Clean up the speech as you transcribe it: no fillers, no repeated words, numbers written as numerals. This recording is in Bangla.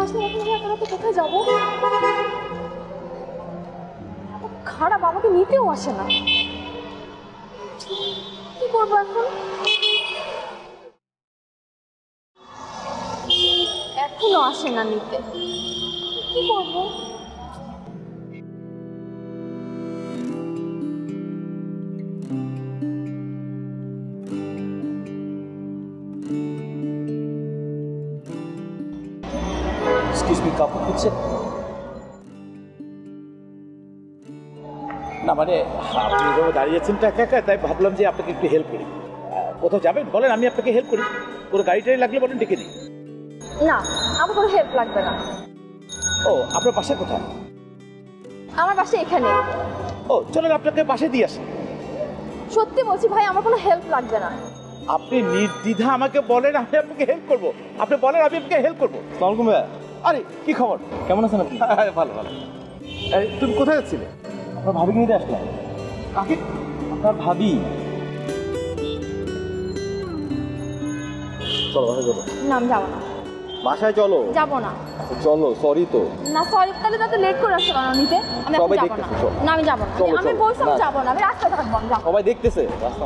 আসলে এখন আমি এত রাতে কোথায় যাবো? খারাপ, আমাকে নিতেও আসে না। কি করবো এখন? এখনো আসে না নিতে, কি করবো? এক্সকিউজ মি, কাপড় খুঁজছেন? না মানে আপনি এভাবে দাঁড়িয়ে আছেন একা একা, তাই ভাবলাম যে আপনাকে একটু হেল্প করি। কোথাও যাবেন বলেন, আমি আপনাকে হেল্প করি। কোনো গাড়ি টাড়ি লাগলে বলেন, ডেকে দিই। না, আমার কোনো হেল্প লাগবে না। ও, আপনার বাসা কোথায়? আমার বাসা এখানে। ও চলেন, আপনাকে বাসে দিয়ে আসি। সত্যি বলছি ভাই, আমার কোনো হেল্প লাগবে না। আপনি নির্দ্বিধা আমাকে বলেন, আমি আপনাকে হেল্প করবো। আপনি বলেন, আমি আপনাকে হেল্প করবো। সালামালাইকুম ভাইয়া। আরে কি খবর? কেমন আছেন আপনি? ভালো ভালো। তুমি কোথায় যাচ্ছিলে? আপনার ভাবিকে নিতে আসলাম। কাকে? আপনার ভাবি। চলো বাসায় চলো। না, আমি যাবো না। বাসায় চলো। যাবো না। চলো, সরি তো। না সরি, তাহলে তো লেট করে আসছে কেন নিতে? আমি এখন সবাই যাবো না। দেখতেছে, চলো। না আমি যাবো না। চলো, আমি চলো। বলছি আমি না। যাবো না, আমি রাস্তায় থাকবো, আমি যাবো না। সবাই দেখতেছে রাস্তা।